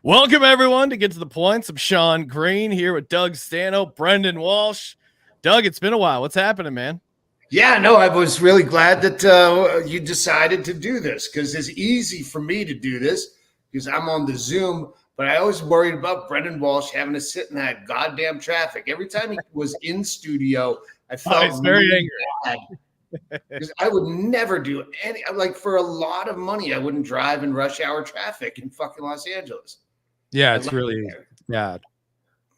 Welcome, everyone, to Get to the Points. I'm Sean Green here with Doug Stanhope, Brendon Walsh. Doug, it's been a while. What's happening, man? Yeah, no, I was really glad that you decided to do this because it's easy for me to do this because I'm on the Zoom, but I always worried about Brendon Walsh having to sit in that goddamn traffic. Every time he was in studio, I felt he's very angry. bad because I would never do any, like for a lot of money, I wouldn't drive in rush hour traffic in fucking Los Angeles. Yeah, it's really bad.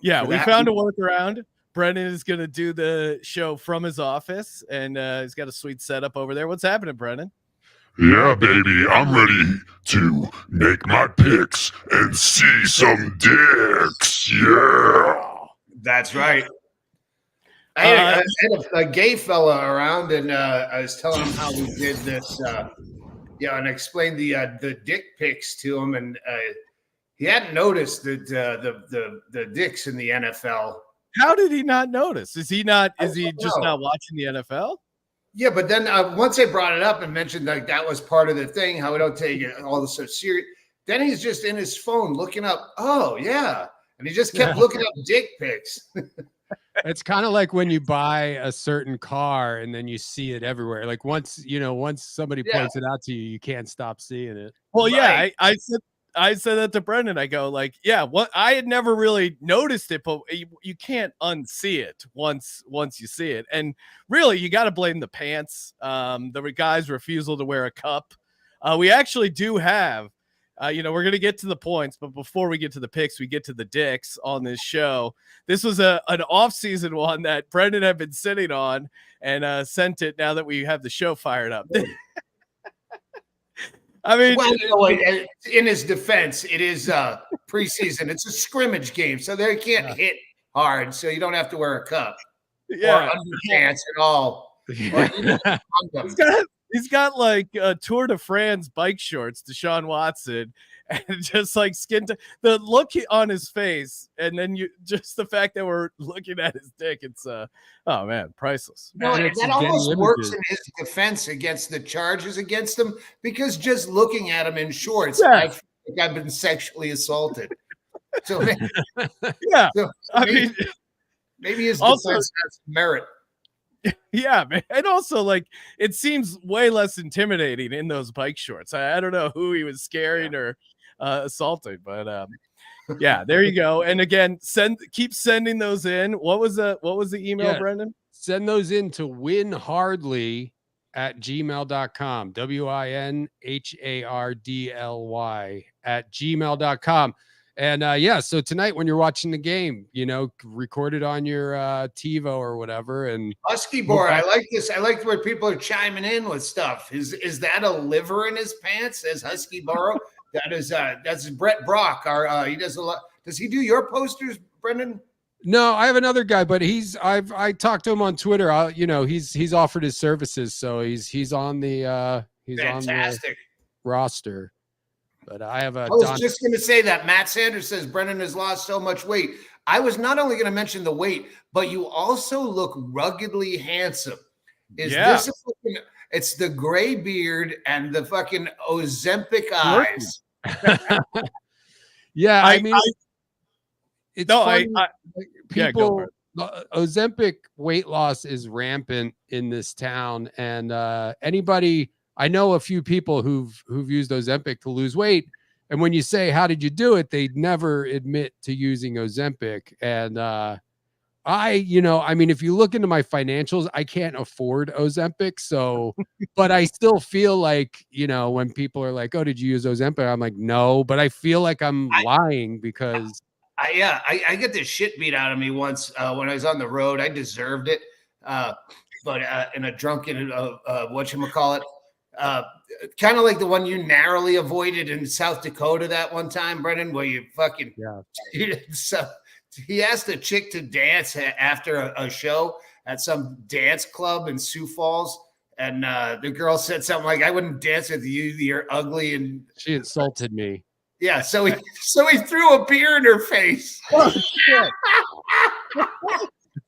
Yeah, we found a workaround. Brendon is going to do the show from his office, and he's got a sweet setup over there. What's happening, Brendon? Yeah, baby, I'm ready to make my picks and see some dicks. Yeah. That's right. I had a gay fella around, and I was telling him how we did this, and I explained the dick pics to him, and he hadn't noticed that the dicks in the NFL. How did he not notice? Is he not watching the NFL? Yeah, but then once I brought it up and mentioned like that was part of the thing, how we don't take it all so serious, then he's just in his phone looking up, oh yeah, and he just kept looking up dick pics. It's kind of like when you buy a certain car and then you see it everywhere. Like once somebody points it out to you, you can't stop seeing it. Well, right. Yeah, I said that to Brendon. I go like, yeah, what I had never really noticed it, but you can't unsee it once you see it. And really, you got to blame the pants. The guy's refusal to wear a cup. We actually do have, we're going to get to the points, but before we get to the picks, we get to the dicks on this show. This was an off-season one that Brendon had been sitting on and sent it now that we have the show fired up. I mean, well, in his defense, it is preseason. It's a scrimmage game, so they can't hit hard, so you don't have to wear a cup or underpants at all. He's got like Tour de France bike shorts, Deshaun Watson, and just like the look on his face, and then the fact that we're looking at his dick, it's oh man, priceless. No, that almost works in his defense against the charges against him because just looking at him in shorts, I feel like I've been sexually assaulted. So yeah, maybe his defense has merit. Yeah, man. And also, like, it seems way less intimidating in those bike shorts. I don't know who he was scaring or assaulting, but yeah, there you go. And again, keep sending those in. What was the email, Brendon? Send those in to winhardly@gmail.com. winhardly@gmail.com. And so tonight when you're watching the game, record it on your TiVo or whatever. And Husky Boy, I like this. I like where people are chiming in with stuff. Is that a liver in his pants? Says Husky Burrow. That's Brett Brock. He does a lot. Does he do your posters, Brendon? No, I have another guy, but I talked to him on Twitter. He's offered his services, so he's on the fantastic roster. But I was just going to say that Matt Sanders says Brendon has lost so much weight. I was not only going to mention the weight, but you also look ruggedly handsome. This it's the gray beard and the fucking Ozempic eyes. Yeah, I mean, people. Ozempic weight loss is rampant in this town, and anybody. I know a few people who've used Ozempic to lose weight, and when you say, how did you do it? They never admit to using Ozempic. And if you look into my financials, I can't afford Ozempic. So, but I still feel like, when people are like, oh, did you use Ozempic? I'm like, no, but I feel like I'm lying because I get this shit beat out of me once when I was on the road. I deserved it. But in a drunken, whatchamacallit, kind of like the one you narrowly avoided in South Dakota that one time, Brendon, where you fucking So he asked a chick to dance after a show at some dance club in Sioux Falls, and the girl said something like, "I wouldn't dance with you. You're ugly," and she insulted me. Yeah, so he threw a beer in her face. Oh, shit.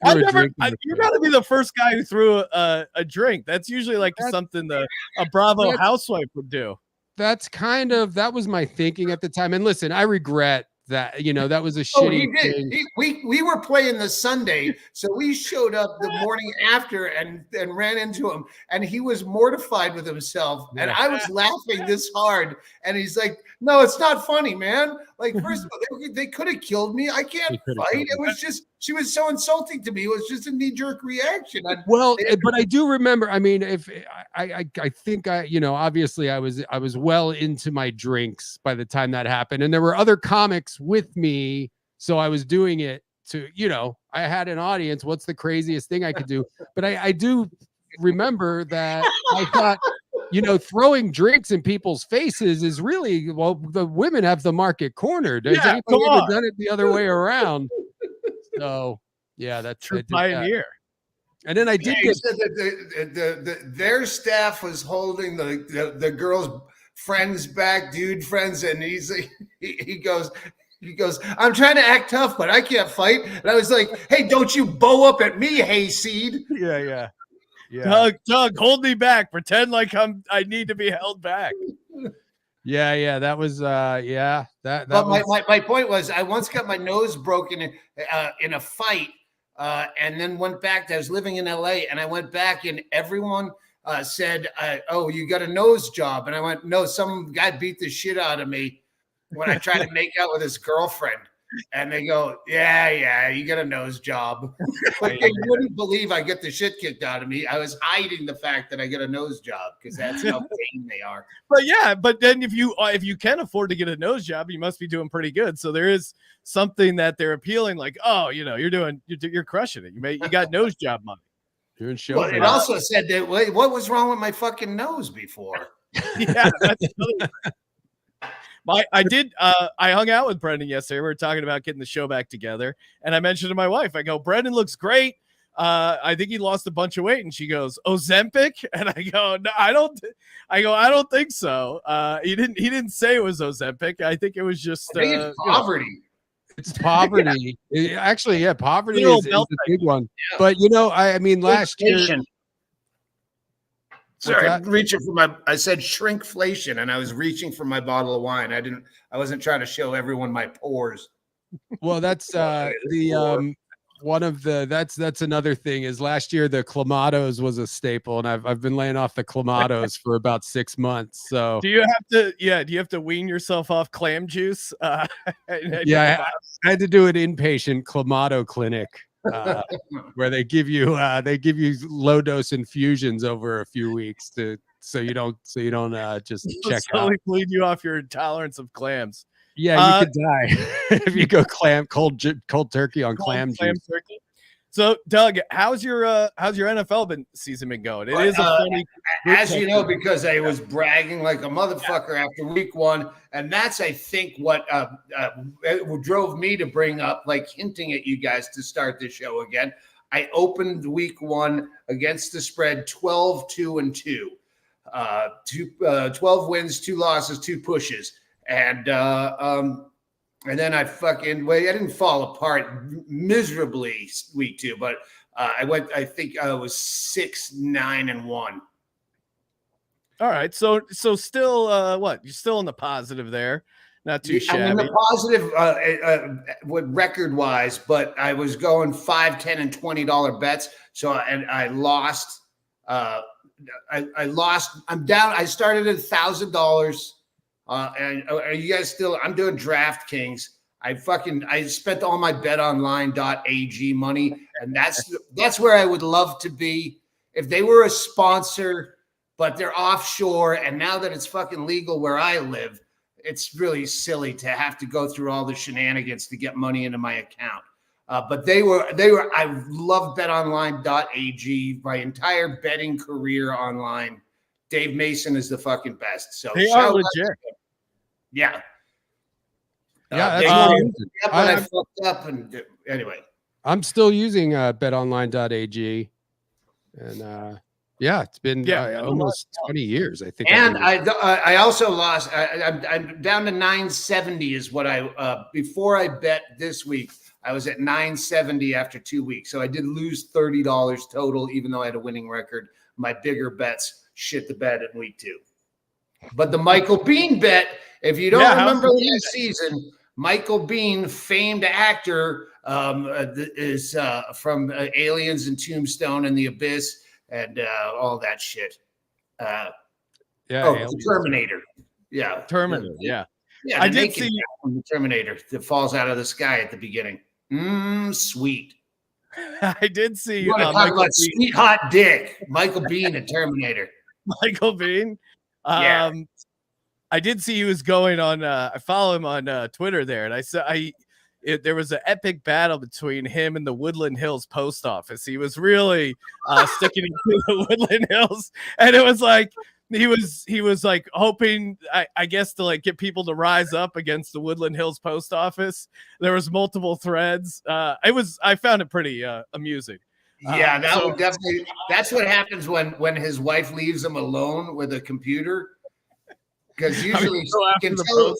You got to be the first guy who threw a drink. That's usually like something a Bravo housewife would do. that's that was my thinking at the time. And listen, I regret that, that was a Oh, shitty he did. thing. We were playing the Sunday, so we showed up the morning after and ran into him, and he was mortified with himself, and I was laughing this hard, and he's like, "No, it's not funny, man. Like, first of all, they could have killed me. I can't fight. It was just she was so insulting to me. It was just a knee-jerk reaction." But I do remember. I mean, if I think obviously I was well into my drinks by the time that happened, and there were other comics with me, so I was doing it to, I had an audience. What's the craziest thing I could do? But I do remember that I thought, throwing drinks in people's faces is really, well, the women have the market cornered. Has anybody ever done it the other way around? So yeah, that's true pioneer. And then I did get that their staff was holding the girls' friends back, dude friends, and he goes, "I'm trying to act tough, but I can't fight." And I was like, "Hey, don't you bow up at me, hayseed." Yeah. Doug, hold me back. Pretend like I need to be held back. Yeah. That was That But was... my point was, I once got my nose broken in a fight, and then went back. I was living in LA, and I went back, and everyone said, "Oh, you got a nose job," and I went, "No, some guy beat the shit out of me when I tried to make out with his girlfriend." And they go, yeah, you got a nose job. But they wouldn't believe I get the shit kicked out of me. I was hiding the fact that I get a nose job because that's how vain they are. But then if you can afford to get a nose job, you must be doing pretty good. So there is something that they're appealing, like, oh, you're crushing it. You got nose job money. You're in show. Well, it also said that what was wrong with my fucking nose before? Yeah, that's another thing. I hung out with Brendon yesterday. We were talking about getting the show back together, and I mentioned to my wife, I go, "Brendon looks great. I think he lost a bunch of weight." And she goes, "Ozempic?" And I go, "No, I don't think so. He didn't say it was Ozempic. I think it was just it's poverty. It's poverty. Actually, poverty is a big one. Yeah. But I mean, last year. Sorry, I said shrinkflation, and I was reaching for my bottle of wine. I wasn't trying to show everyone my pores. Well, that's that's another thing is last year the Clamatos was a staple, and I've been laying off the Clamatos for about 6 months. So do you have to wean yourself off clam juice? I had to do an inpatient Clamato clinic. Where they give you low dose infusions over a few weeks so you don't just check out. Bleed you off your intolerance of clams. Yeah, you could die if you go cold turkey on clam juice. Turkey. So, Doug, how's your NFL season been going? It is a funny, as you know, because I was bragging like a motherfucker after week 1, and that's I think what drove me to bring up, like hinting at you guys to start the show again. I opened week 1 against the spread 12-2-2, 12 wins, 2 losses, 2 pushes, and then I didn't fall apart miserably week 2, but I think I was 6-9-1. All right. So still, you're still in the positive there. Not too shabby. I'm in the positive record wise, but I was going $5, $10, and $20 bets. So, and I lost, I lost, I'm down. I started at $1,000. And are you guys still? I'm doing DraftKings. I spent all my betonline.ag money, and that's where I would love to be if they were a sponsor, but they're offshore. And now that it's fucking legal where I live, it's really silly to have to go through all the shenanigans to get money into my account. But they were. I love betonline.ag. My entire betting career online. Dave Mason is the fucking best. So they are legit. Yeah. I fucked up, and anyway. I'm still using betonline.ag, and it's been almost 20 years, I think. And I also lost. I'm down to 970 is what I before I bet this week. I was at 970 after 2 weeks, so I did lose $30 total, even though I had a winning record. My bigger bets shit the bed in week 2. But the Michael Bean bet, if you don't Yeah, remember how's the last season, Michael Bean, famed actor, is from Aliens and Tombstone and The Abyss and all that shit. Yeah. The Terminator. Yeah. Terminator. Yeah. Yeah, I the did naked see- guy from the Terminator that falls out of the sky at the beginning. Sweet. I did see You want to talk Michael about Bean. sweet hot dick? Michael Bean and Terminator. Michael Bean. Yeah. I did see he was going on. I follow him on Twitter there, and I saw there was an epic battle between him and the Woodland Hills post office. He was really sticking to the Woodland Hills, and it was like he was like hoping, I guess, to like get people to rise up against the Woodland Hills post office. There was multiple threads. I found it pretty amusing. Yeah, that would definitely. That's what happens when his wife leaves him alone with a computer. Because usually you can tell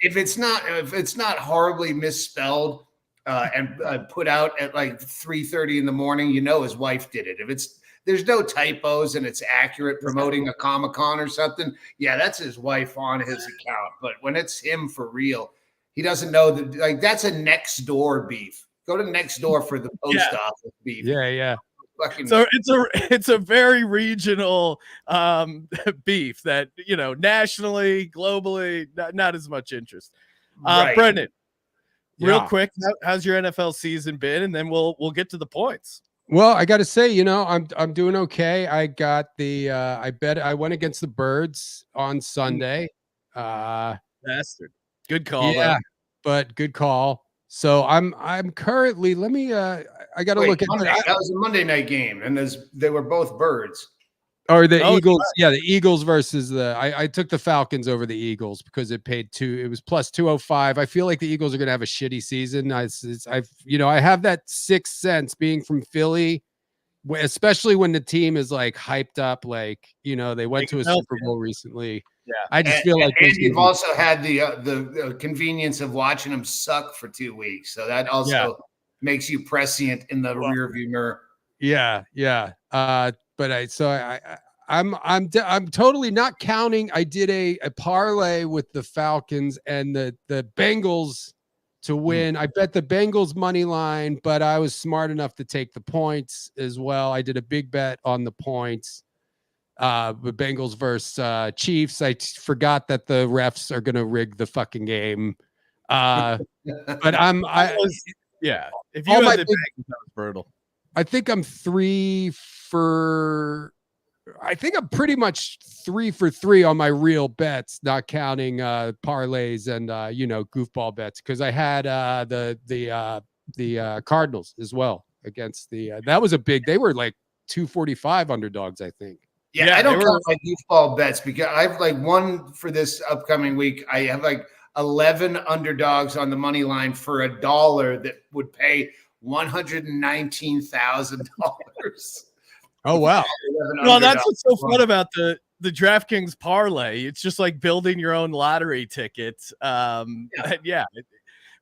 if it's not horribly misspelled and put out at like 3:30 in the morning, you know his wife did it. If there's no typos and it's accurate, promoting a Comic-Con or something, yeah, that's his wife on his account. But when it's him for real, he doesn't know that. Like, that's a next door beef. Go to next door for the post office beef. Yeah. So it's a very regional beef that, you know, nationally, globally, not as much interest. Right. Brendon, real quick, how's your NFL season been? And then we'll get to the points. Well, I got to say, you know, I'm doing okay. I got I went against the Birds on Sunday. Bastard. Good call. Yeah, but good call. So I'm currently, let me I got to look at that was a Monday night game, and they were both Birds. Or the Eagles, the Eagles versus I took the Falcons over the Eagles because it was plus 205. I feel like the Eagles are going to have a shitty season. I have that sixth sense being from Philly, especially when the team is like hyped up, like, you know, they went to a Super Bowl recently. Yeah, I just feel like you've also had the convenience of watching them suck for 2 weeks, so that also makes you prescient in the rearview mirror. Yeah. But I'm totally not counting. I did a parlay with the Falcons and the Bengals to win. I bet the Bengals money line, but I was smart enough to take the points as well. I did a big bet on the points. With Bengals versus Chiefs. I forgot that the refs are going to rig the fucking game. But if you had the Bengals, that was brutal. I think I'm pretty much 3 for 3 on my real bets, not counting parlays and goofball bets, because I had the Cardinals as well against that was a big. They were like 245 underdogs, I think. Yeah, I don't count my goofball bets because I've like one for this upcoming week. I have like 11 underdogs on the money line for $1 that would pay $119,000. Oh wow! Well, that's what's so fun about the DraftKings parlay. It's just like building your own lottery ticket. Who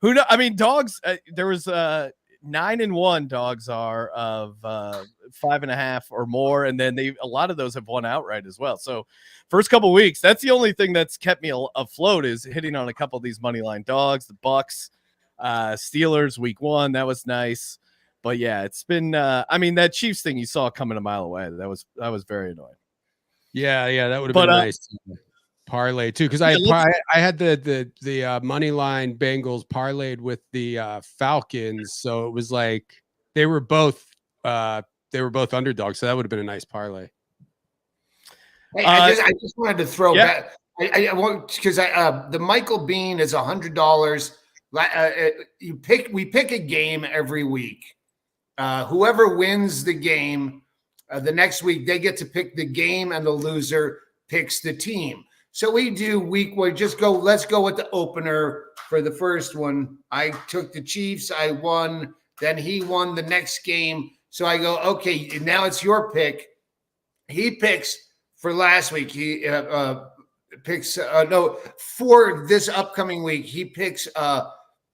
know? I mean, dogs. There was 9-1 dogs are of 5.5 or more, and then a lot of those have won outright as well. So first couple of weeks, that's the only thing that's kept me afloat is hitting on a couple of these money line dogs. The Bucks, Steelers week 1, that was nice. But yeah, it's been I mean, that Chiefs thing you saw coming a mile away, that was very annoying. Yeah, that would have been nice parlay too, because I had the money line Bengals parlayed with the Falcons, so it was like they were both underdogs, so that would have been a nice parlay. Hey, I just wanted to throw back. I want, because the Michael Bean is $100. We pick a game every week. Whoever wins the game the next week, they get to pick the game, and the loser picks the team. So we do let's go with the opener for the first one. I took the Chiefs. I won. Then he won the next game. So I go, okay, now it's your pick. He picks for last week. He picks, for this upcoming week, he picks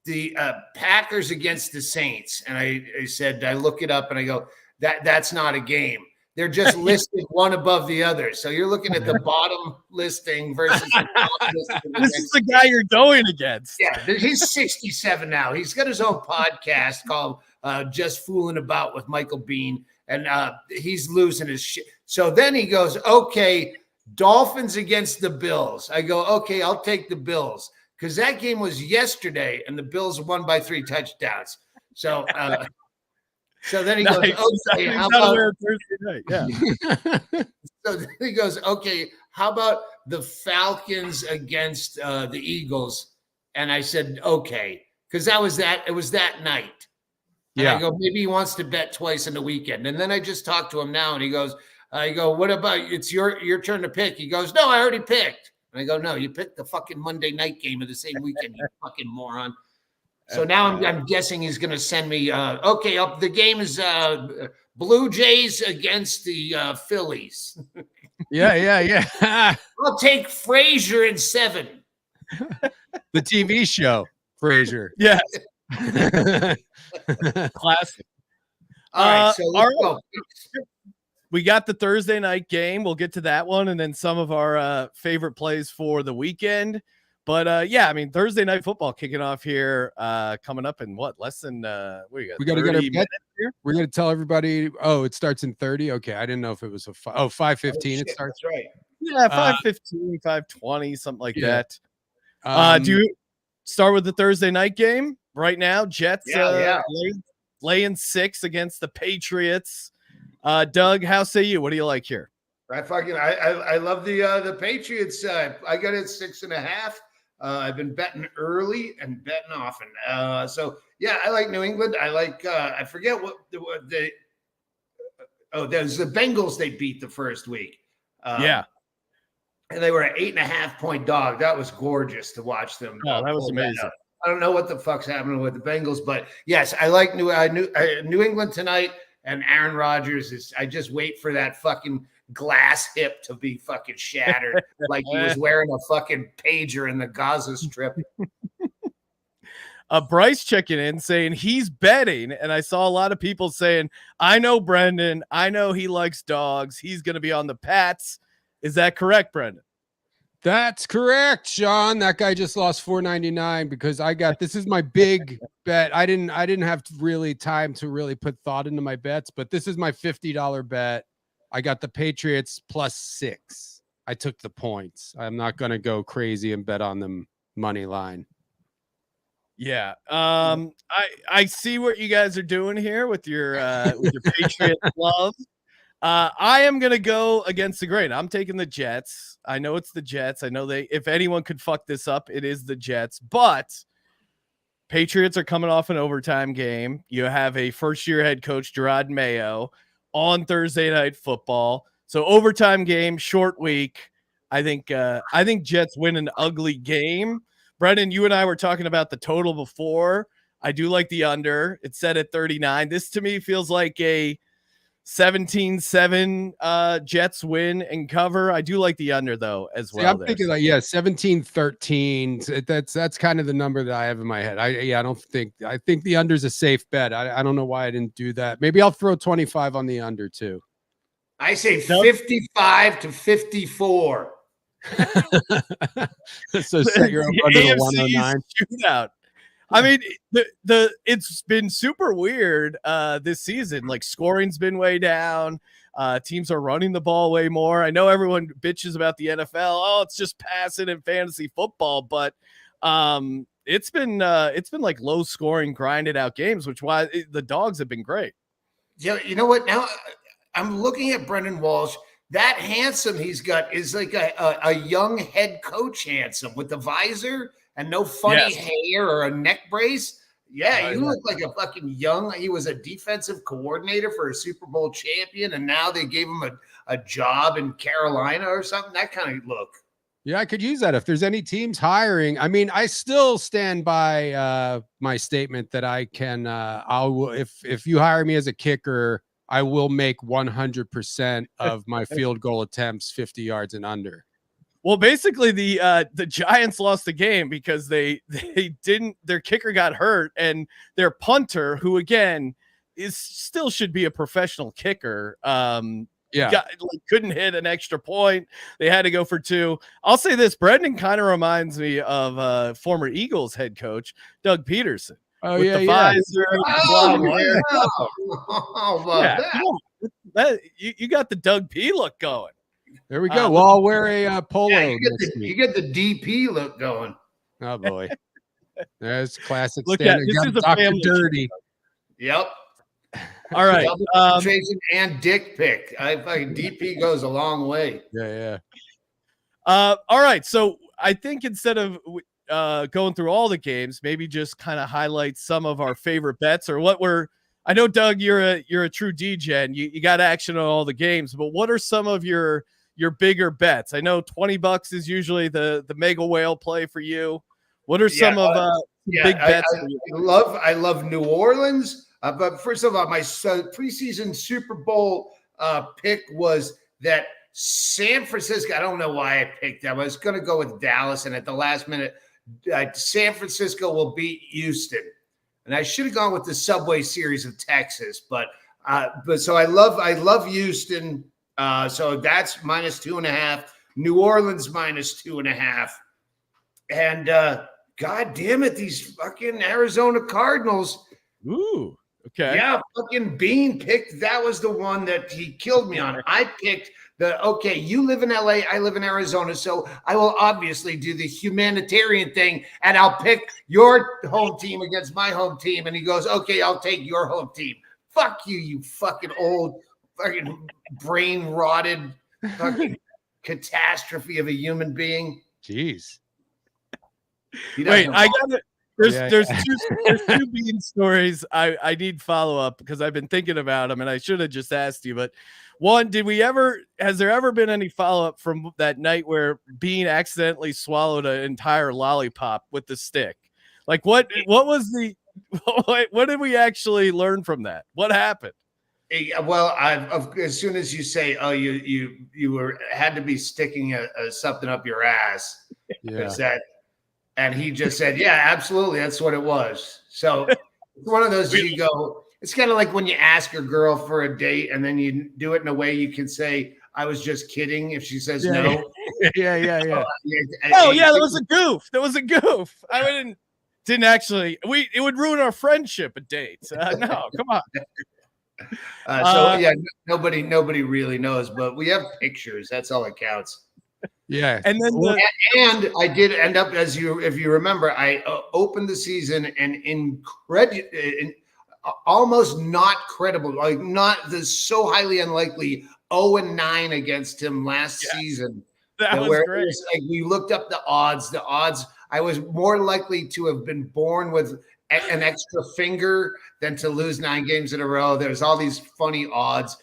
the Packers against the Saints. And I said, I look it up and I go, that's not a game. They're just listed one above the other. So you're looking at the bottom listing versus the top listing. This is the guy you're going against. Yeah, he's 67 now. He's got his own podcast called Just Fooling About with Michael Bean, and he's losing his shit. So then he goes, okay, Dolphins against the Bills. I go, okay, I'll take the Bills because that game was yesterday, and the Bills won by 3 touchdowns. So so then he goes, okay, how about Thursday night? Yeah. So then he goes, okay, how about the Falcons against the Eagles? And I said, okay, because it was that night. And I go, maybe he wants to bet twice in the weekend. And then I just talked to him now, and he goes, I go, what about it's your turn to pick? He goes, no, I already picked. And I go, no, you picked the fucking Monday night game of the same weekend, you fucking moron. So now I'm guessing he's going to send me, okay, the game is Blue Jays against the Phillies. Yeah. I'll take Frasier in 7. The TV show, Frasier. Yes. Classic. All right, so let's go. We got the Thursday night game. We'll get to that one, and then some of our favorite plays for the weekend. But yeah, I mean, Thursday night football kicking off here, coming up in what, less than we got to get our bet here. We're gonna tell everybody. Oh, it starts in 30. Okay, I didn't know if it was 5:15. It starts. That's right. Yeah, 5:15, 5:20, something like that. Do you start with the Thursday night game right now? Jets laying 6 against the Patriots. Doug, how say you? What do you like here? I love the Patriots. I got it 6.5. I've been betting early and betting often. So yeah, I like New England. I like I forget what the there's the Bengals they beat the first week. And they were an 8.5-point dog. That was gorgeous to watch them. Oh, that was amazing. I don't know what the fuck's happening with the Bengals, but yes, I like New England tonight. And Aaron Rodgers is. I just wait for that fucking glass hip to be fucking shattered, like he was wearing a fucking pager in the Gaza Strip. Bryce checking in saying he's betting, and I saw a lot of people saying, "I know Brendon. I know he likes dogs. He's going to be on the Pats." Is that correct, Brendon? That's correct, Sean. That guy just lost $4.99 because this is my big bet. I didn't have really time to really put thought into my bets, but this is my $50 bet. I got the Patriots +6. I took the points. I'm not going to go crazy and bet on them money line. Yeah. I see what you guys are doing here with your Patriots love. I am going to go against the grain. I'm taking the Jets. I know it's the Jets. I know if anyone could fuck this up, it is the Jets, but Patriots are coming off an overtime game. You have a first-year head coach, Gerard Mayo, on Thursday Night Football. So overtime game, short week. I think Jets win an ugly game. Brendon, you and I were talking about the total before. I do like the under. It's set at 39. This to me feels like a 17-7 Jets win and cover. I do like the under though as well. I'm thinking like 17-13. That's kind of the number that I have in my head. I think the under is a safe bet. I don't know why I didn't do that. Maybe I'll throw 25 on the under too. I say 55-54. So set your under the 109 shootout. I mean, it's been super weird this season. Like scoring's been way down. Teams are running the ball way more. I know everyone bitches about the NFL. Oh, it's just passing in fantasy football, but it's been like low scoring, grinded out games, which why the dogs have been great. Yeah, you know what? Now I'm looking at Brendan Walsh. That handsome he's got is like a young head coach handsome with the visor and no funny hair or a neck brace. Yeah, you look like a fucking young. He was a defensive coordinator for a Super Bowl champion, and now they gave him a job in Carolina or something. That kind of look. Yeah, I could use that if there's any teams hiring. I mean, I still stand by my statement that I can. If you hire me as a kicker, I will make 100% of my field goal attempts 50 yards and under. Well, basically the Giants lost the game because they didn't. Their kicker got hurt, and their punter, who again should be a professional kicker, Yeah. couldn't hit an extra point. They had to go for 2. I'll say this: Brendon kind of reminds me of former Eagles head coach Doug Peterson. Oh, with yeah, the yeah. visor, you got the Doug P look going. There we go. We'll all wear a polo. Yeah, you get the DP look going. Oh boy, there's classic. Look at this is a Dr. family Dirty. Yep. All right. And dick pic. I fucking DP goes a long way. Yeah. All right. So I think instead of going through all the games, maybe just kind of highlight some of our favorite bets or what we're. I know, Doug, you're a true DJ and you got action on all the games, but what are some of your bigger bets? I know $20 is usually the mega whale play for you. What are some of big bets? I love New Orleans. But first of all, my preseason Super Bowl pick was that San Francisco. I don't know why I picked them. I was going to go with Dallas, and at the last minute, San Francisco will beat Houston. And I should have gone with the Subway Series of Texas, but so I love Houston. So that's -2.5. New Orleans -2.5. And God damn it, these fucking Arizona Cardinals. Ooh, okay. Yeah, fucking Bean picked. That was the one that he killed me on. I picked you live in LA, I live in Arizona, so I will obviously do the humanitarian thing, and I'll pick your home team against my home team. And he goes, okay, I'll take your home team. Fuck you, you fucking old, fucking brain rotted, fucking catastrophe of a human being. Jeez. Wait, I got it. There's two Bean stories I need follow up because I've been thinking about them and I should have just asked you. But one, has there ever been any follow up from that night where Bean accidentally swallowed an entire lollipop with the stick? Like what did we actually learn from that? What happened? Well, as soon as you say, oh, you had to be sticking something up your ass, and he just said, yeah, absolutely, that's what it was. So it's one of those you go. It's kind of like when you ask your girl for a date and then you do it in a way you can say, I was just kidding if she says no. Yeah. Oh, yeah, that was a goof. I didn't actually. It would ruin our friendship at dates. No, come on. Nobody really knows, but we have pictures. That's all that counts. Yeah, and then and I did end up, if you remember, I opened the season and almost not credible, like not the so highly unlikely 0-9 against him last season. That was great. Like we looked up the odds. The odds, I was more likely to have been born with an extra finger than to lose 9 games in a row. There's all these funny odds,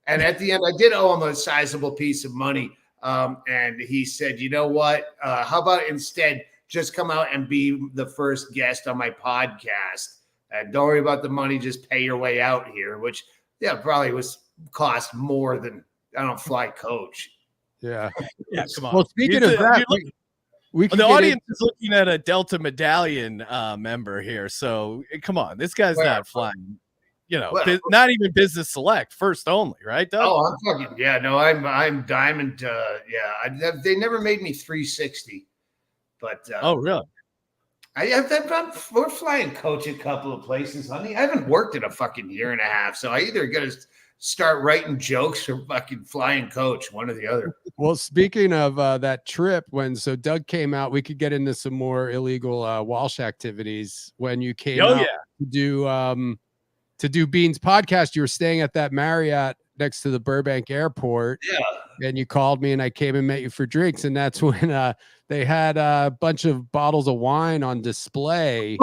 and at the end, I did owe him a sizable piece of money. And he said, you know what? How about instead just come out and be the first guest on my podcast? And don't worry about the money. Just pay your way out here, which, probably cost more than, fly coach. Yeah. Yeah, come on. Well, speaking of that, the audience is looking at a Delta Medallion member here. So come on, this guy's not flying. Not even business select, first only, right, Doug? Oh, I'm fucking I'm diamond. They never made me 360, but oh, really? We're flying coach a couple of places, honey. I haven't worked in a fucking year and a half, so I either got to start writing jokes or fucking flying coach, one or the other. Well, speaking of that trip, so Doug came out, we could get into some more illegal Walsh activities when you came out to do Bean's podcast. You were staying at that Marriott next to the Burbank airport. Yeah. And you called me and I came and met you for drinks. And that's when they had a bunch of bottles of wine on display.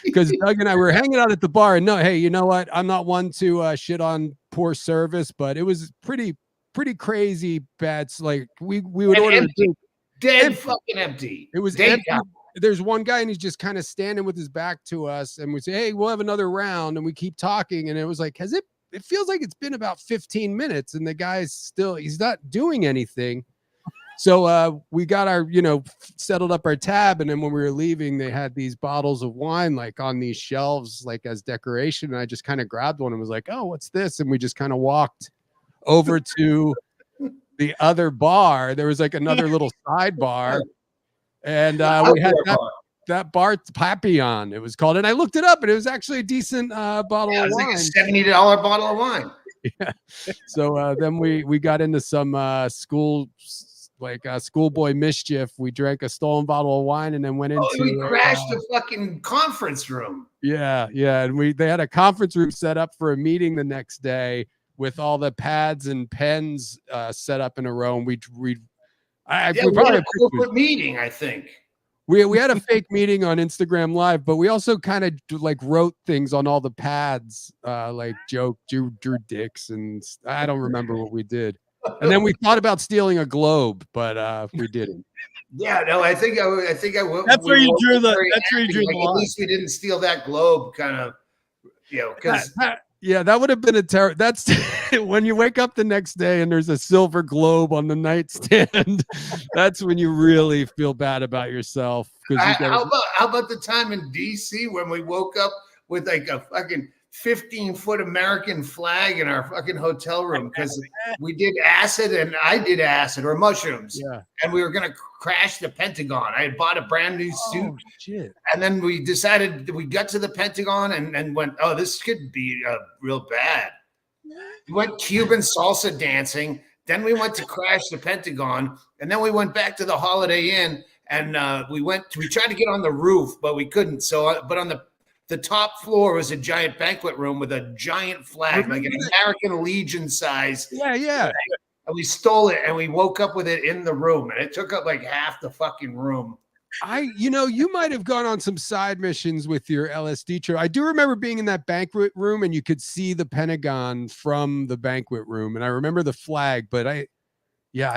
Because Doug and I were hanging out at the bar, and hey, you know what? I'm not one to shit on poor service, but it was pretty crazy bad. Like we would order empty. Dead fucking empty. It was empty. There's one guy and he's just kind of standing with his back to us, and we say, hey, we'll have another round, and we keep talking, and it was like, it feels like it's been about 15 minutes, and the guy's he's not doing anything. So we got our, settled up our tab, and then when we were leaving, they had these bottles of wine like on these shelves, like as decoration. And I just kind of grabbed one and was like, "Oh, what's this?" And we just kind of walked over to the other bar. There was like another little side bar, and we had that bar Papillon, it was called. And I looked it up, and it was actually a decent bottle of wine. Like a $70 bottle of wine. Yeah. So then we got into some schoolboy mischief. We drank a stolen bottle of wine and then went into. We crashed the fucking conference room. Yeah, and they had a conference room set up for a meeting the next day with all the pads and pens set up in a row. And we had a corporate meeting, I think. We had a fake meeting on Instagram Live, but we also kind of like wrote things on all the pads, like drew dicks, and I don't remember what we did. And then we thought about stealing a globe, but we didn't. Yeah, no, I think I went. That's where you drew the. That's where you drew the line. At least we didn't steal that globe, kind of. Because that would have been a terror. That's when you wake up the next day and there's a silver globe on the nightstand. That's when you really feel bad about yourself. How about the time in DC when we woke up with like a fucking 15-foot American flag in our fucking hotel room because we did acid and I did acid or mushrooms. Yeah. And we were going to crash the Pentagon. I had bought a brand new suit. Oh, shit. And then we decided we got to the Pentagon and went, oh, this could be real bad. We went Cuban salsa dancing. Then we went to crash the Pentagon. And then we went back to the Holiday Inn and we tried to get on the roof, but we couldn't. So, but on the top floor was a giant banquet room with a giant flag, like an American Legion size. Yeah. And we stole it and we woke up with it in the room. And it took up like half the fucking room. You might have gone on some side missions with your LSD trip. I do remember being in that banquet room and you could see the Pentagon from the banquet room. And I remember the flag, but I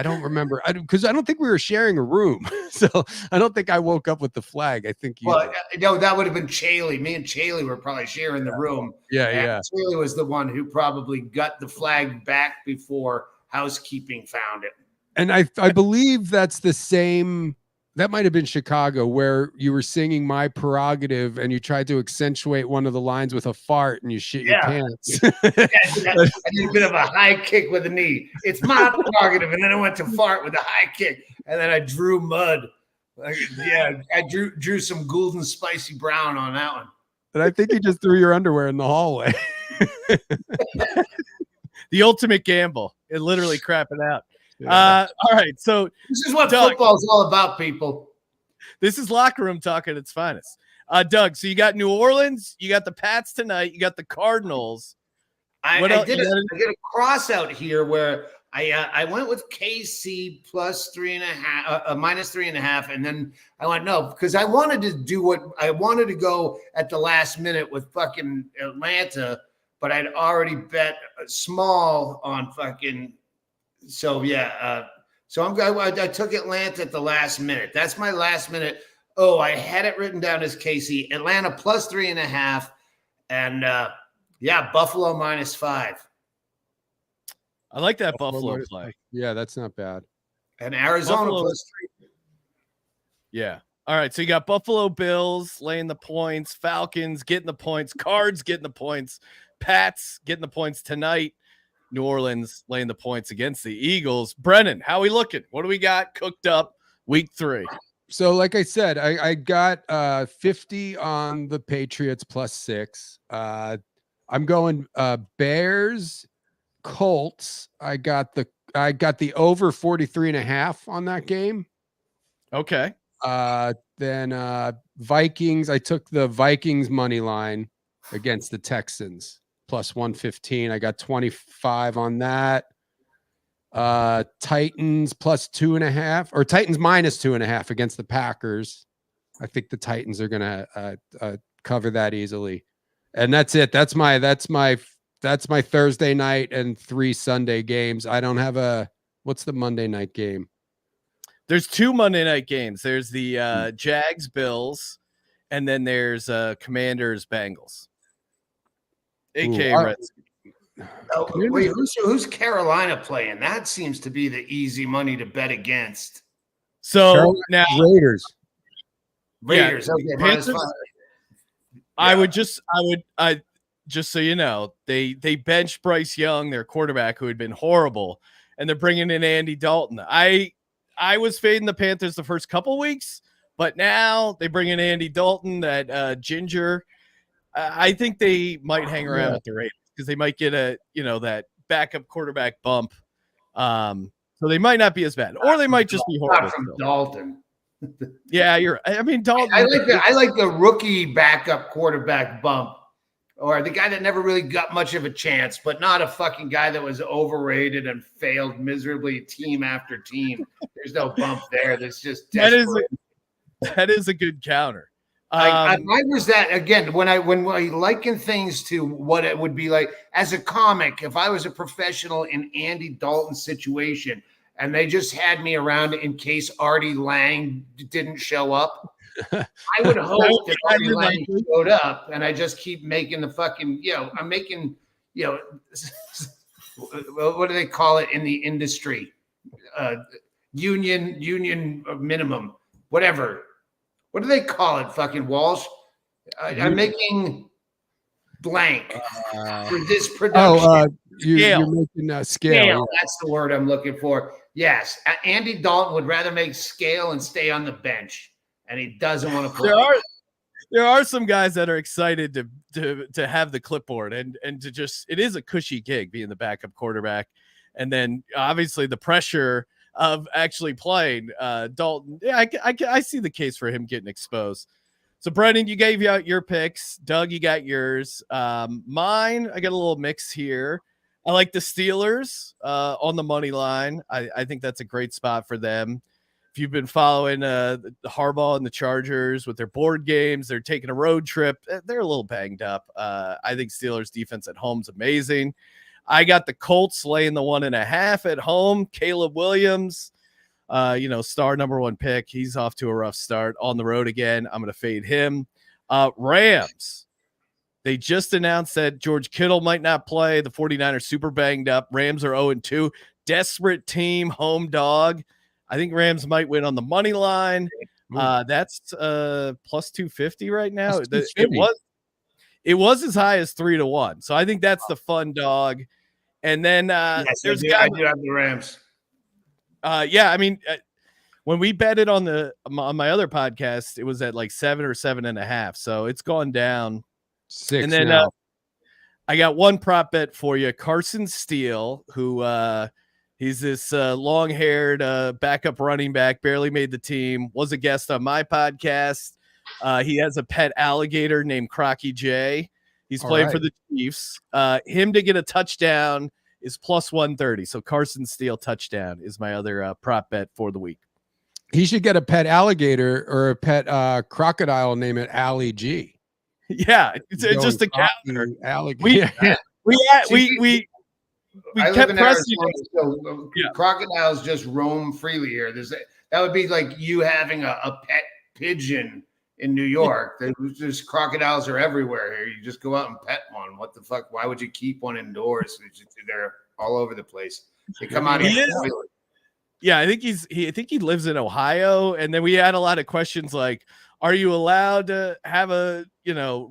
don't remember. Because I don't think we were sharing a room. So I don't think I woke up with the flag. I think you. Well, no, that would have been Chaley. Me and Chaley were probably sharing the room. Yeah. Chaley was the one who probably got the flag back before housekeeping found it. And I believe that's the same. That might have been Chicago where you were singing My Prerogative and you tried to accentuate one of the lines with a fart and you shit your pants. I did a bit of a high kick with the knee. It's my prerogative. And then I went to fart with a high kick. And then I drew mud. I drew some golden spicy brown on that one. And I think you just threw your underwear in the hallway. The ultimate gamble. It literally crapping out. Yeah. All right, so this is what football's all about, people. This is locker room talk at its finest. Doug, so you got New Orleans, you got the Pats tonight, you got the Cardinals. I did a cross out here where I went with KC plus 3.5, minus 3.5, and then I went no because I wanted to do what I wanted to go at the last minute with fucking Atlanta, but I'd already bet small on fucking. So I took Atlanta at the last minute. That's my last minute. Oh, I had it written down as KC. Atlanta plus 3.5, and Buffalo minus 5. I like that Buffalo play. Yeah, that's not bad. And Arizona plus 3. Yeah. All right. So you got Buffalo Bills laying the points, Falcons getting the points, Cards getting the points, Pats getting the points tonight. New Orleans laying the points against the Eagles. Brendon, how we looking? What do we got cooked up week 3? So like I said, I got 50 on the Patriots plus 6. I'm going Bears, Colts. I got the over 43.5 on that game. Okay. Then Vikings. I took the Vikings money line against the Texans. Plus 115. I got 25 on that. Titans plus 2.5 or Titans minus 2.5 against the Packers. I think the Titans are gonna cover that easily. And that's it. That's my Thursday night and 3 Sunday games. I don't have what's the Monday night game? There's 2 Monday night games. There's the Jags Bills, and then there's Commanders Bengals. AK Reds. Oh, wait, who's Carolina playing? That seems to be the easy money to bet against. So Carolina now Raiders. Raiders. Yeah, Okay, Panthers, -5. I just so you know, they benched Bryce Young, their quarterback, who had been horrible, and they're bringing in Andy Dalton. I was fading the Panthers the first couple weeks, but now they bring in Andy Dalton, that ginger. I think they might hang around with the Raiders because they might get that backup quarterback bump. So they might not be as bad, or they might just be horrible. Not from Dalton. Yeah, you're. I mean, Dalton. I like the rookie backup quarterback bump, or the guy that never really got much of a chance, but not a fucking guy that was overrated and failed miserably team after team. There's no bump there. There's just desperate. That is a good counter. I was that again when I liken things to what it would be like as a comic. If I was a professional in Andy Dalton's situation and they just had me around in case Artie Lang didn't show up, I would hope that Artie Lang showed up, and I just keep making the fucking I'm making what do they call it in the industry? Union minimum, whatever. What do they call it? Fucking Walsh. I'm making blank for this production. You're making scale. That's the word I'm looking for. Yes. Andy Dalton would rather make scale and stay on the bench, and he doesn't want to play. There are some guys that are excited to have the clipboard and to just, it is a cushy gig being the backup quarterback. And then obviously the pressure of actually playing Dalton. Yeah, I see the case for him getting exposed. So Brendon, you gave out your picks. Doug, you got yours. Mine, I got a little mix here. I like the Steelers on the money line. I think that's a great spot for them. If you've been following the Harbaugh and the Chargers with their board games, they're taking a road trip. They're a little banged up. I think Steelers defense at home is amazing. I got the Colts laying the 1.5 at home. Caleb Williams, star number 1 pick. He's off to a rough start on the road again. I'm going to fade him. Rams. They just announced that George Kittle might not play. The 49ers super banged up. Rams are 0-2. Desperate team, home dog. I think Rams might win on the money line. That's plus 250 right now. It was as high as 3-1. So I think that's the fun dog. And then yes, there's I do have the Rams. I mean, when we bet it on my other podcast, it was at like 7 or 7.5. So it's gone down 6. And then now. I got one prop bet for you. Carson Steele, who he's this long-haired backup running back, barely made the team, was a guest on my podcast. He has a pet alligator named Crocky J. He's playing for the Chiefs. Him to get a touchdown is plus 130. So Carson Steele touchdown is my other prop bet for the week. He should get a pet alligator or a pet crocodile, name it Allie G. Yeah, it's just a calendar. Alligator. We kept pressing. So crocodiles just roam freely here. That would be like you having a pet pigeon in New York. There's crocodiles are everywhere here. You just go out and pet one. What the fuck? Why would you keep one indoors? They're all over the place. They come out of the toilet. Yeah, I think he lives in Ohio. And then we had a lot of questions like, are you allowed to have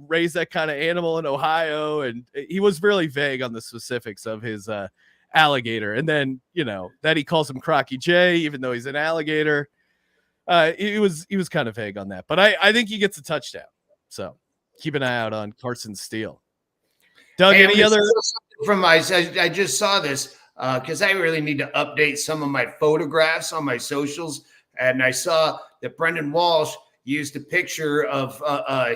raise that kind of animal in Ohio? And he was really vague on the specifics of his alligator. And then, that he calls him Crocky J, even though he's an alligator. He was kind of vague on that, but I think he gets a touchdown. So keep an eye out on Carson Steele. Doug, any other from I just saw this because I really need to update some of my photographs on my socials, and I saw that Brendan Walsh used a picture of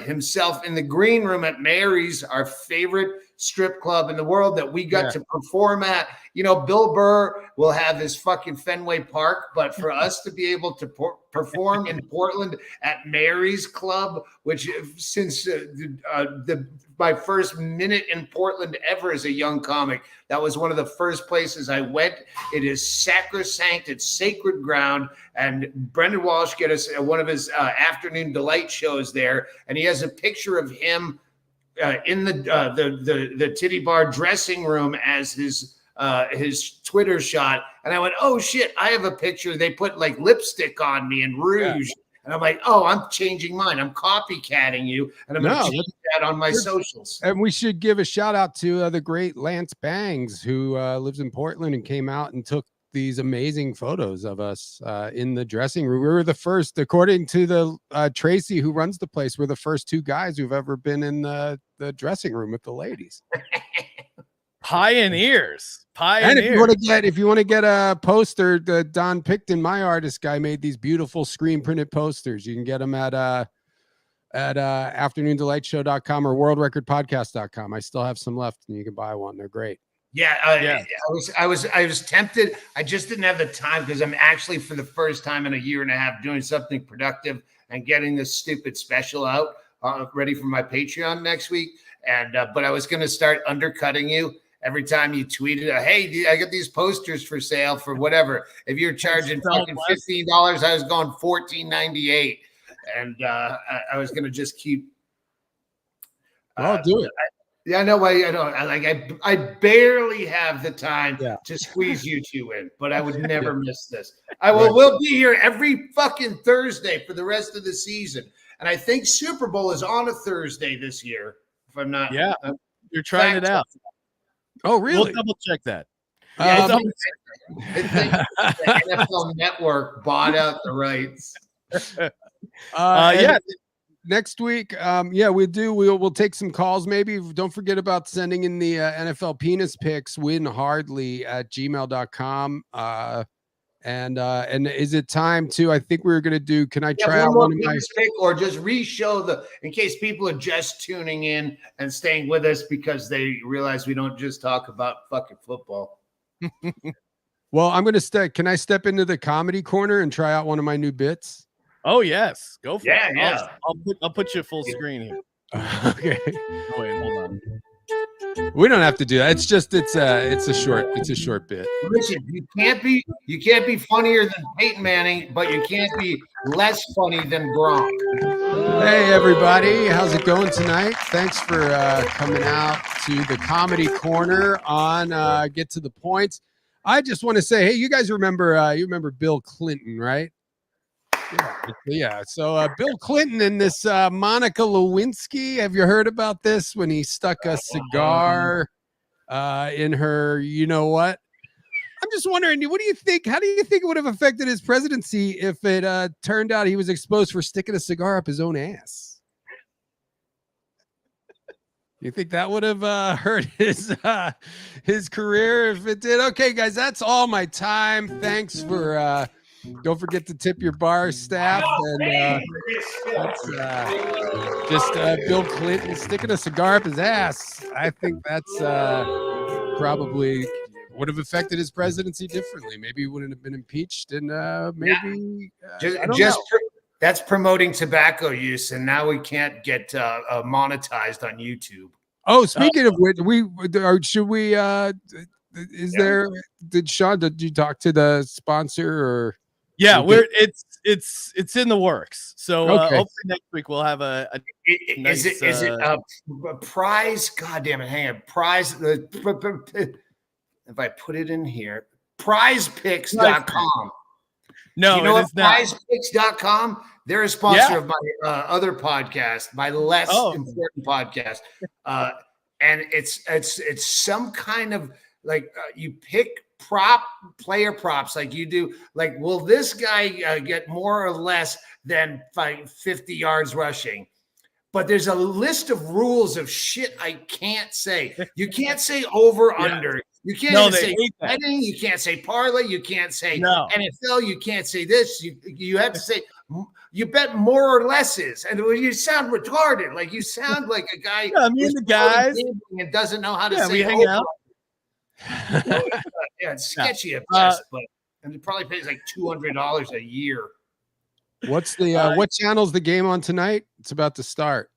himself in the green room at Mary's, our favorite strip club in the world that we got to perform at. Bill Burr will have his fucking Fenway Park, but for us to be able to perform in Portland at Mary's Club, which since my first minute in Portland ever as a young comic, that was one of the first places I went. It is sacrosanct. It's sacred ground. And Brendan Walsh get us one of his afternoon delight shows there. And he has a picture of him in the titty bar dressing room as his Twitter shot, and I went, oh shit, I have a picture. They put like lipstick on me and rouge, and I'm like, oh, I'm changing mine. I'm copycatting you, and I'm gonna change that on my socials. And we should give a shout out to the great Lance Bangs, who lives in Portland and came out and took these amazing photos of us in the dressing room. We were the first, according to the Tracy, who runs the place, we're the first 2 guys who've ever been in the dressing room with the ladies. Pioneers. And if you want to get a poster, the Don Picton, my artist guy, made these beautiful screen printed posters. You can get them at afternoondelightshow.com or worldrecordpodcast.com. I still have some left, and you can buy one. They're great. Yeah, I was tempted. I just didn't have the time because I'm actually, for the first time in a year and a half, doing something productive and getting this stupid special out ready for my Patreon next week. And but I was going to start undercutting you every time you tweeted, hey, I got these posters for sale for whatever. If you're charging fucking $15, I was going $14.98, and I was going to just keep. I'll do it. I know. I barely have the time to squeeze you 2 in, but I would never miss this. We'll be here every fucking Thursday for the rest of the season, and I think Super Bowl is on a Thursday this year. If I'm not, you're trying it out. Oh, really? We'll double check that. I think the NFL Network bought out the rights. Next week, we'll take some calls. Maybe don't forget about sending in the NFL penis pics, winhardley@gmail.com. And is it time to, I think we were going to do, can I try out one of my pick, or just re-show in case people are just tuning in and staying with us because they realize we don't just talk about fucking football. Well, I'm going to can I step into the comedy corner and try out one of my new bits? Oh yes, go for it. Yeah. I'll put you full screen here. Okay. Oh, wait, hold on. We don't have to do that. It's a short bit. Listen, you can't be funnier than Peyton Manning, but you can't be less funny than Gronk. Hey everybody, how's it going tonight? Thanks for coming out to the comedy corner on Get to the Points. I just want to say, hey, you guys remember Bill Clinton, right? Yeah. So Bill Clinton and this Monica Lewinsky. Have you heard about this? When he stuck a cigar in her, you know what? I'm just wondering, what do you think? How do you think it would have affected his presidency if it turned out he was exposed for sticking a cigar up his own ass? You think that would have hurt his career if it did? Okay, guys, that's all my time. Thanks for. Don't forget to tip your bar staff, and just Bill Clinton sticking a cigar up his ass. I think that's probably would have affected his presidency differently. Maybe he wouldn't have been impeached, and maybe that's promoting tobacco use, and now we can't get monetized on YouTube. Oh, speaking of which, should we? Did you talk to the sponsor or? Yeah, it's in the works. So hopefully next week we'll have a nice, is it a prize? God damn it, hang on. Prize. If I put it in here, prizepicks.com. No, you know what prizepicks.com? They're a sponsor of my other podcast, my less important podcast. And it's some kind of you pick player props like you do. Like, will this guy get more or less than 50 yards rushing? But there's a list of rules of shit I can't say. You can't say over under. You can't say betting. You can't say parlay. You can't say NFL. You can't say this. You have to say you bet more or lesses. And you sound retarded. Like you sound like a guy. Yeah, I mean the guys and doesn't know how to say. We hang out. It's sketchy at best, and it probably pays like $200 a year. What's the what channel's the game on tonight? It's about to start.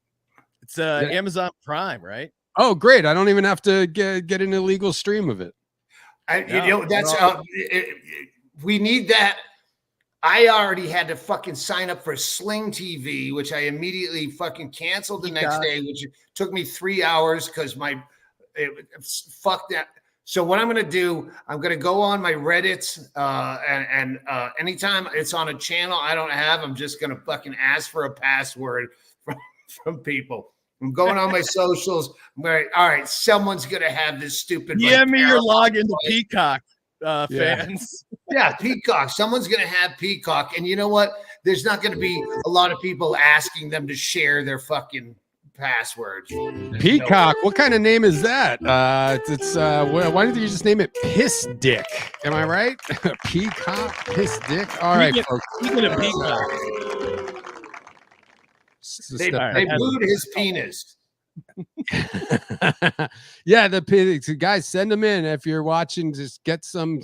It's Amazon Prime, right? Oh, great! I don't even have to get an illegal stream of it. We need that. I already had to fucking sign up for Sling TV, which I immediately fucking canceled the next day, which took me 3 hours because fuck that. So what I'm going to do, I'm going to go on my Reddit and anytime it's on a channel I don't have, I'm just going to fucking ask for a password from people. I'm going on my socials. I'm going, all right, someone's going to have this stupid. Yeah, me your login to Peacock fans. Yeah, Peacock. Someone's going to have Peacock. And you know what? There's not going to be a lot of people asking them to share their fucking passwords. Peacock. What kind of name is that? Why don't you just name it Piss Dick? Am I right? Peacock, Piss Dick. All right, folks. Speaking of Peacock, they glued his penis. Yeah, the guys, send them in if you're watching. Just take some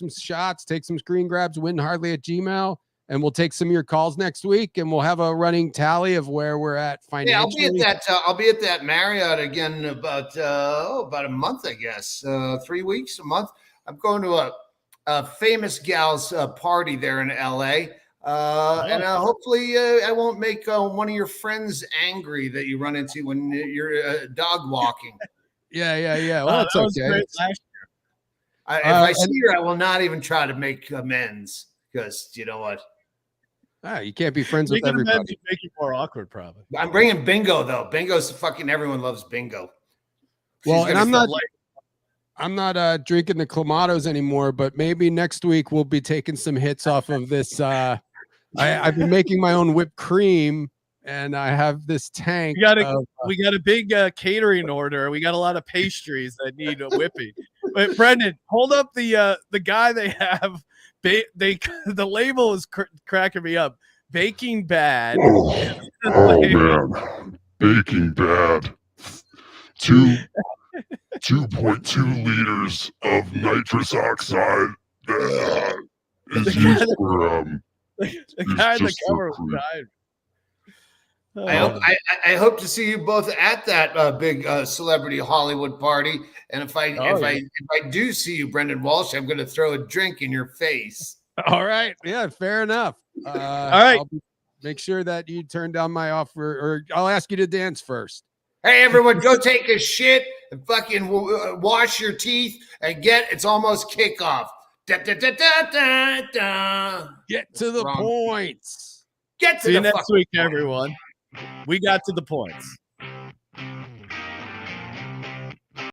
shots, take some screen grabs. WinHardly@gmail.com. And we'll take some of your calls next week, and we'll have a running tally of where we're at financially. Yeah, I'll be at that Marriott again about a month, I guess. 3 weeks, a month. I'm going to a famous gal's party there in LA, and hopefully I won't make one of your friends angry that you run into when you're dog walking. Yeah. Well, that's okay. If I see her, I will not even try to make amends because you know what. You can't be friends with everybody. Make it more awkward, probably. I'm bringing Bingo though. Bingo's fucking everyone loves Bingo. Well, and I'm not drinking the Clamatos anymore, but maybe next week we'll be taking some hits off of this. I've been making my own whipped cream, and I have this tank. We got a big catering order. We got a lot of pastries that need a whipping. But Brendon, hold up the guy they have. The label is cracking me up. Baking Bad. Oh man, Baking Bad. 2.2 liters of nitrous oxide is used for the guy in the cover was dying. I hope to see you both at that big celebrity Hollywood party. And if I do see you, Brendon Walsh, I'm going to throw a drink in your face. All right. Yeah, fair enough. All right. Make sure that you turn down my offer, or I'll ask you to dance first. Hey, everyone, go take a shit and fucking wash your teeth and it's almost kickoff. Da, da, da, da, da, da. Get to the points. Get to See you the next week, everyone. We got to the points.